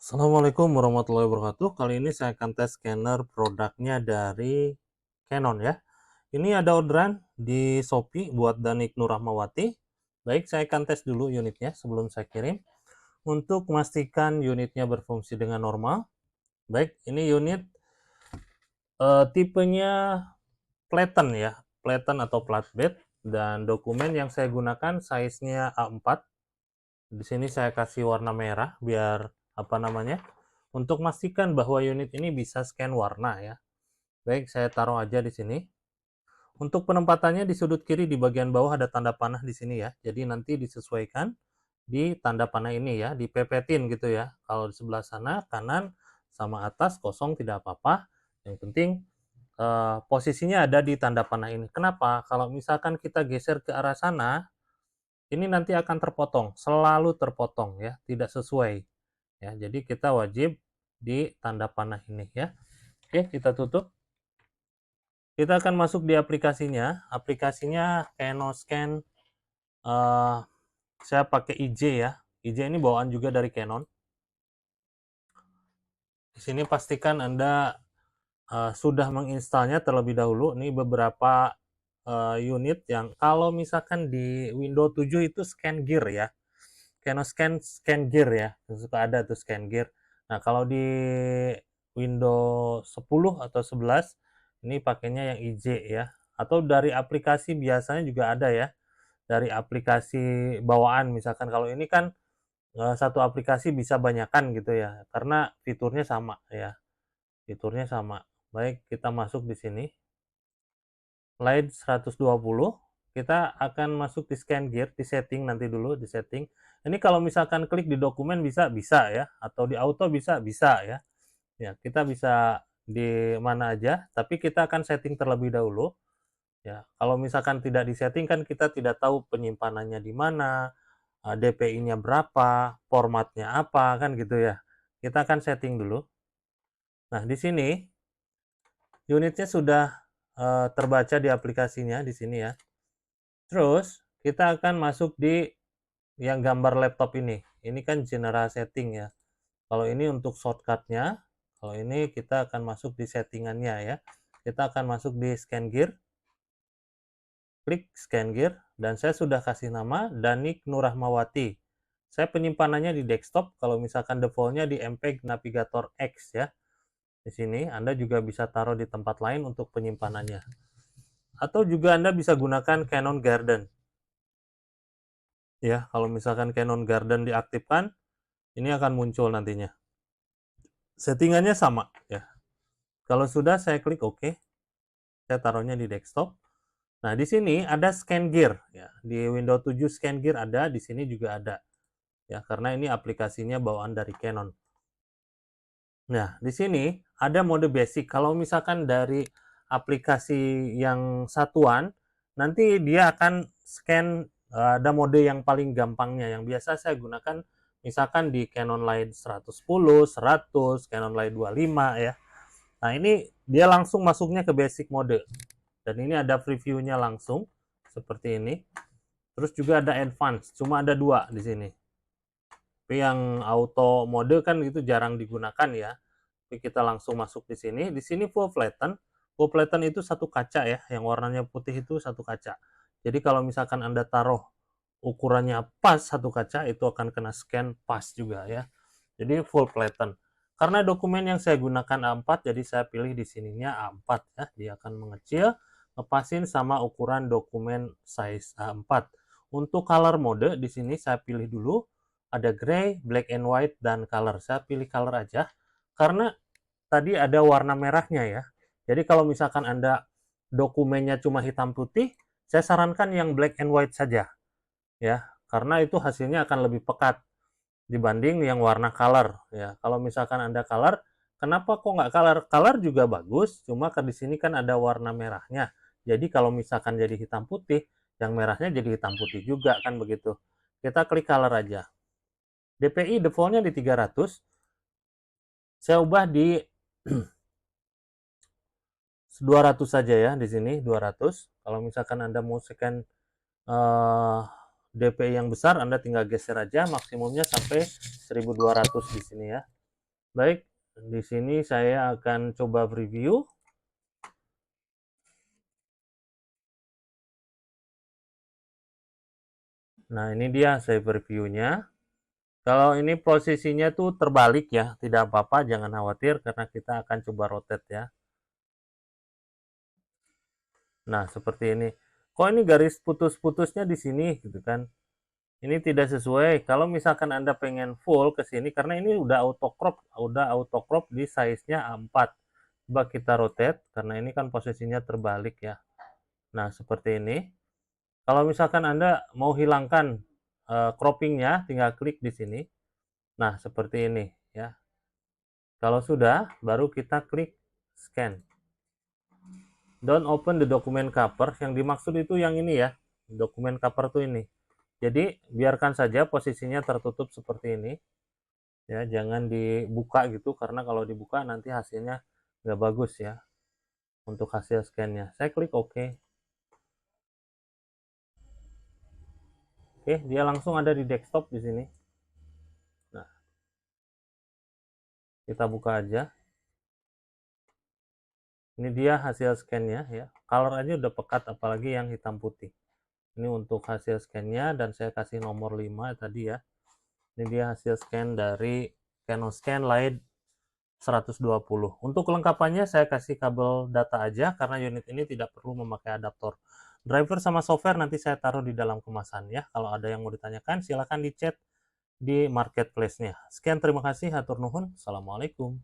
Assalamualaikum warahmatullahi wabarakatuh. Kali ini saya akan tes scanner produknya dari Canon ya. Ini ada orderan di Shopee buat Danik Nurrahmawati. Baik, saya akan tes dulu unitnya sebelum saya kirim. Untuk memastikan unitnya berfungsi dengan normal. Baik, ini unit tipenya Platen ya. Platen atau flatbed. Dan dokumen yang saya gunakan size-nya A4. Di sini saya kasih warna merah biar apa namanya? Untuk memastikan bahwa unit ini bisa scan warna ya. Baik, saya taruh aja di sini. Untuk penempatannya di sudut kiri di bagian bawah ada tanda panah di sini ya. Jadi nanti disesuaikan di tanda panah ini ya, dipepetin gitu ya. Kalau di sebelah sana kanan sama atas kosong tidak apa-apa. Yang penting posisinya ada di tanda panah ini. Kenapa? Kalau misalkan kita geser ke arah sana, ini nanti akan terpotong, selalu terpotong ya, tidak sesuai. Ya, jadi kita wajib di tanda panah ini ya. Oke, kita tutup. Kita akan masuk di aplikasinya. Aplikasinya Canoscan. Uh, saya pakai IJ ya. IJ ini bawaan juga dari Canon. Di sini pastikan Anda sudah menginstalnya terlebih dahulu. Ini beberapa unit yang kalau misalkan di Windows 7 itu scan gear ya. Canoscan scan gear ya. Suka ada tuh scan gear. Nah, kalau di Windows 10 atau 11 ini pakainya yang IJ ya. Atau dari aplikasi biasanya juga ada ya. Dari aplikasi bawaan misalkan kalau ini kan satu aplikasi bisa banyakan gitu ya. Karena fiturnya sama ya. Fiturnya sama. Baik, kita masuk di sini. Slide 120. Kita akan masuk di scan gear, di setting nanti dulu, di setting. Ini kalau misalkan klik di dokumen bisa ya, atau di auto bisa ya. Ya, kita bisa di mana aja, tapi kita akan setting terlebih dahulu. Ya, kalau misalkan tidak disetting kan kita tidak tahu penyimpanannya di mana, DPI-nya berapa, formatnya apa kan gitu ya. Kita akan setting dulu. Nah, di sini unitnya sudah terbaca di aplikasinya di sini ya. Terus kita akan masuk di yang gambar laptop ini. Ini kan general setting ya. Kalau ini untuk shortcutnya, kalau ini kita akan masuk di settingannya ya. Kita akan masuk di scan gear, klik scan gear, dan saya sudah kasih nama Danik Nurrahmawati. Saya penyimpanannya di desktop, kalau misalkan defaultnya di MPEG Navigator X ya. Di sini Anda juga bisa taruh di tempat lain untuk penyimpanannya. Atau juga Anda bisa gunakan Canon Garden. Ya, kalau misalkan Canon Garden diaktifkan, ini akan muncul nantinya. Settingannya sama ya. Kalau sudah saya klik OK. Saya taruhnya di desktop. Nah, di sini ada scan gear ya. Di Windows 7 scan gear ada, di sini juga ada. Ya, karena ini aplikasinya bawaan dari Canon. Nah, di sini ada mode basic. Kalau misalkan dari aplikasi yang satuan, nanti dia akan scan ada mode yang paling gampangnya. Yang biasa saya gunakan misalkan di Canon Light 110, 100, Canon Light 25 ya. Nah, ini dia langsung masuknya ke basic mode. Dan ini ada previewnya langsung seperti ini. Terus juga ada advance, cuma ada dua di sini. Tapi yang auto mode kan itu jarang digunakan ya. Tapi kita langsung masuk di sini. Di sini full flatten. Full flatten itu satu kaca ya, yang warnanya putih itu satu kaca. Jadi kalau misalkan Anda taruh ukurannya pas satu kaca, itu akan kena scan pas juga ya. Jadi full flatten. Karena dokumen yang saya gunakan A4, jadi saya pilih di sininya A4 ya. Dia akan mengecil, ngepasin sama ukuran dokumen size A4. Untuk color mode di sini saya pilih dulu ada gray, black and white, dan color. Saya pilih color aja karena tadi ada warna merahnya ya. Jadi kalau misalkan Anda dokumennya cuma hitam putih, saya sarankan yang black and white saja ya, karena itu hasilnya akan lebih pekat dibanding yang warna color ya. Kalau misalkan Anda color, kenapa kok nggak color? Color juga bagus, cuma di sini kan ada warna merahnya. Jadi kalau misalkan jadi hitam putih, yang merahnya jadi hitam putih juga kan begitu. Kita klik color aja. DPI defaultnya di 300. Saya ubah di 200 saja ya di sini 200. Kalau misalkan Anda mau scan DPI yang besar, Anda tinggal geser aja maksimumnya sampai 1200 di sini ya. Baik, di sini saya akan coba preview. Nah, ini dia saya preview-nya. Kalau ini posisinya tuh terbalik ya, tidak apa-apa, jangan khawatir karena kita akan coba rotate ya. Nah, seperti ini. Kok ini garis putus-putusnya di sini gitu kan? Ini tidak sesuai. Kalau misalkan Anda pengen full ke sini karena ini udah auto crop di size-nya A4. Coba kita rotate karena ini kan posisinya terbalik ya. Nah, seperti ini. Kalau misalkan Anda mau hilangkan cropping-nya, tinggal klik di sini. Nah, seperti ini ya. Kalau sudah, baru kita klik scan. Don't open the document cover. Yang dimaksud itu yang ini ya. Dokumen cover tuh ini. Jadi, biarkan saja posisinya tertutup seperti ini. Ya, jangan dibuka gitu, karena kalau dibuka nanti hasilnya nggak bagus ya. Untuk hasil scan-nya. Saya klik OK. Oke, dia langsung ada di desktop di sini. Nah, kita buka aja. Ini dia hasil scan-nya ya. Color aja udah pekat, apalagi yang hitam putih. Ini untuk hasil scan-nya, dan saya kasih nomor 5 tadi ya. Ini dia hasil scan dari Canon Scan Light 120. Untuk kelengkapannya saya kasih kabel data aja karena unit ini tidak perlu memakai adaptor. Driver sama software nanti saya taruh di dalam kemasan ya. Kalau ada yang mau ditanyakan silahkan di chat di marketplace-nya. Sekian, terima kasih, hatur nuhun. Assalamualaikum.